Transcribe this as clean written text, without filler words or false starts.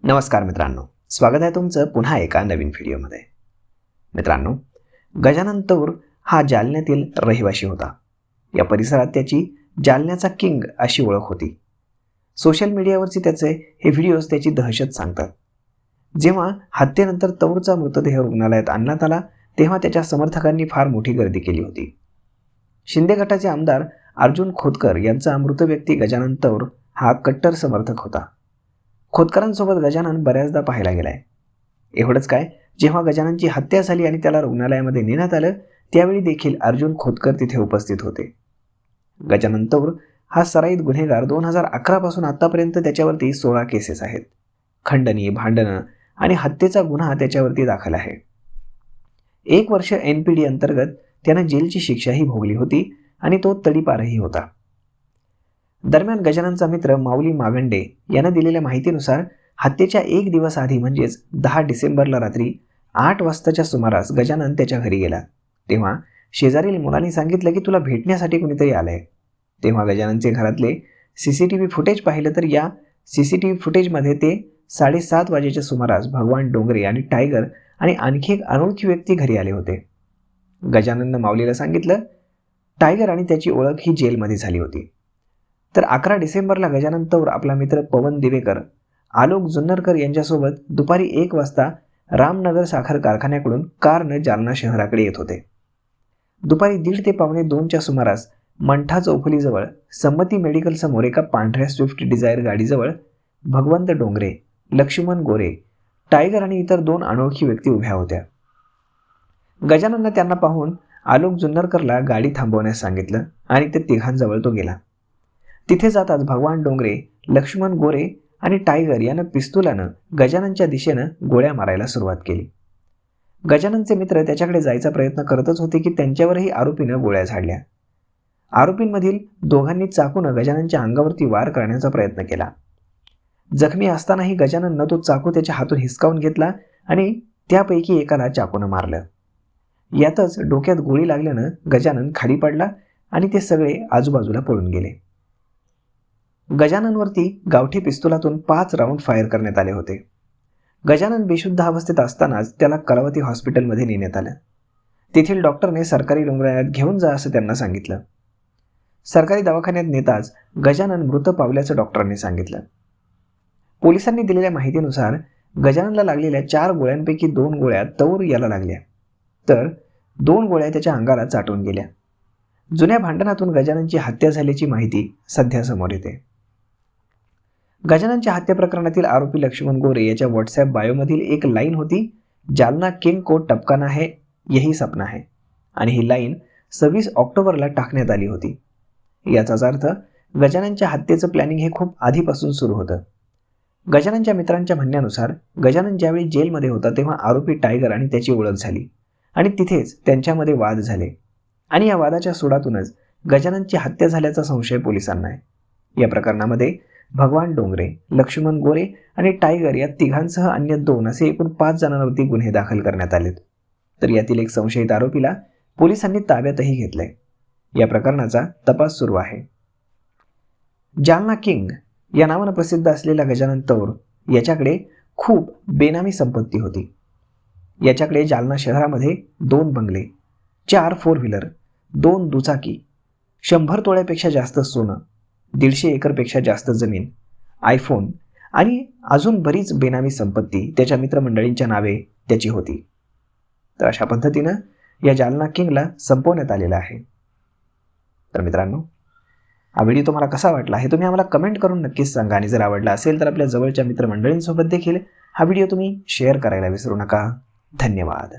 नमस्कार मित्रांनो, स्वागत आहे तुमचं पुन्हा एका नवीन व्हिडिओमध्ये. मित्रांनो, गजानन तौर हा जालन्यातील रहिवासी होता. या परिसरात त्याची जालन्याचा किंग अशी ओळख होती. सोशल मीडियावरची त्याचे हे व्हिडिओज त्याची दहशत सांगतात. जेव्हा हत्येनंतर तौरचा मृतदेह रुग्णालयात आणण्यात आला तेव्हा त्याच्या समर्थकांनी फार मोठी गर्दी केली होती. शिंदे गटाचे आमदार अर्जुन खोतकर यांचा मृत व्यक्ती गजानन तौर हा कट्टर समर्थक होता. खोतकरांसोबत गजानन बऱ्याचदा पाहायला गेलाय. एवढंच काय, जेव्हा गजाननची हत्या झाली आणि त्याला रुग्णालयामध्ये नेण्यात आलं त्यावेळी देखील अर्जुन खोतकर तिथे उपस्थित होते. गजानन तौर हा सराईत गुन्हेगार 2011 पासून आतापर्यंत त्याच्यावरती 16 केसेस आहेत. खंडणी, भांडणं आणि हत्येचा गुन्हा त्याच्यावरती दाखल आहे. 1 वर्ष NPD अंतर्गत त्यानं जेलची शिक्षाही भोगली होती आणि तो तडीपारही होता. दरम्यान गजाननचा मित्र माऊली मागंडे यानं दिलेल्या माहितीनुसार हत्येच्या 1 दिवस आधी म्हणजेच 10 डिसेंबरला रात्री 8 वाजताच्या सुमारास गजानन त्याच्या घरी गेला. तेव्हा शेजारील मुलांनी सांगितलं की तुला भेटण्यासाठी कुणीतरी आलंय. तेव्हा गजाननचे घरातले CCTV फुटेज पाहिलं तर या CCTV फुटेजमध्ये ते 7:30 वाजेच्या सुमारास भगवान डोंगरे आणि टायगर आणि आणखी एक अनोळखी व्यक्ती घरी आले होते. गजानननं माऊलीला सांगितलं टायगर आणि त्याची ओळख ही जेलमध्ये झाली होती. तर 11 डिसेंबरला गजानन तौर आपला मित्र पवन दिवेकर, आलोक जुन्नरकर यांच्यासोबत दुपारी 1 वाजता रामनगर साखर कारखान्याकडून कारनं जालना शहराकडे येत होते. दुपारी 1:30 ते 1:45च्या सुमारास मंठा चौफुलीजवळ संमती मेडिकल समोर एका पांढऱ्या स्विफ्ट डिझायर गाडीजवळ भगवंत डोंगरे, लक्ष्मण गोरे, टायगर आणि इतर 2 अनोळखी व्यक्ती उभ्या होत्या. गजानननं त्यांना पाहून आलोक जुन्नरकरला गाडी थांबवण्यास सांगितलं आणि ते तिघांजवळ तो गेला. तिथे जाताच भगवान डोंगरे, लक्ष्मण गोरे आणि टायगर यानं पिस्तुलानं गजाननच्या दिशेनं गोळ्या मारायला सुरुवात केली. गजाननचे मित्र त्याच्याकडे जायचा प्रयत्न करतच होते की त्यांच्यावरही आरोपीनं गोळ्या झाडल्या. आरोपींमधील दोघांनी चाकूनं गजाननच्या अंगावरती वार करण्याचा प्रयत्न केला. जखमी असतानाही गजानननं तो चाकू त्याच्या हातून हिसकावून घेतला आणि त्यापैकी एकाला चाकूनं मारलं. यातच डोक्यात गोळी लागल्यानं गजानन खाली पडला आणि ते सगळे आजूबाजूला पळून गेले. गजाननवरती गावठी पिस्तुलातून 5 राऊंड फायर करण्यात आले होते. गजानन बेशुद्ध अवस्थेत असतानाच त्याला कलावती हॉस्पिटलमध्ये नेण्यात आलं. तेथील डॉक्टरने सरकारी रुग्णालयात घेऊन जा असं त्यांना सांगितलं. सरकारी दवाखान्यात नेताच गजानन मृत पावल्याचं डॉक्टरांनी सांगितलं. पोलिसांनी दिलेल्या माहितीनुसार गजाननला लागलेल्या 4 गोळ्यांपैकी 2 गोळ्या तौर याला लागल्या, तर 2 गोळ्या त्याच्या अंगाला चाटून गेल्या. जुन्या भांडणातून गजाननची हत्या झाल्याची माहिती सध्या समोर येते. गजाननच्या हत्या प्रकरणातील आरोपी लक्ष्मण गोरे याच्या व्हॉट्सॲप बायोमधील एक लाईन होती, जालना किंग को टपकाना है यही सपना है, आणि ही लाईन 26 ऑक्टोबरला टाकण्यात आली होती. याचाच अर्थ गजाननच्या हत्येचं प्लॅनिंग हे खूप आधीपासून सुरू होतं. गजाननच्या मित्रांच्या म्हणण्यानुसार गजानन ज्यावेळी जेलमध्ये होता तेव्हा आरोपी टायगर आणि त्याची ओळख झाली आणि तिथेच त्यांच्यामध्ये वाद झाले आणि या वादाच्या सुडातूनच गजाननची हत्या झाल्याचा संशय पोलिसांना आहे. या प्रकरणामध्ये भगवान डोंगरे, लक्ष्मण गोरे आणि टायगर या तिघांसह अन्य 2 असे एकूण 5 जणांवरती गुन्हे दाखल करण्यात आलेत. तर यातील एक संशयित आरोपीला पोलिसांनी ताब्यातही घेतलंय. या प्रकरणाचा तपास सुरू आहे. जालना किंग या नावानं प्रसिद्ध असलेला गजानन तौर याच्याकडे खूप बेनामी संपत्ती होती. याच्याकडे जालना शहरामध्ये 2 बंगले, 4 4 व्हीलर, 2 दुचाकी, 100 तोळ्यापेक्षा जास्त सोनं, 150 एकरपेक्षा जास्त जमीन, आयफोन आणि अजून बरीच बेनामी संपत्ती त्याच्या मित्रमंडळींच्या नावे त्याची होती. तर अशा पद्धतीनं या जालना किंगला संपवण्यात आलेला आहे. तर मित्रांनो, हा व्हिडिओ तुम्हाला कसा वाटला हे तुम्ही आम्हाला कमेंट करून नक्कीच सांगा आणि जर आवडला असेल तर आपल्या जवळच्या मित्रमंडळींसोबत देखील हा व्हिडिओ तुम्ही शेअर करायला विसरू नका. धन्यवाद.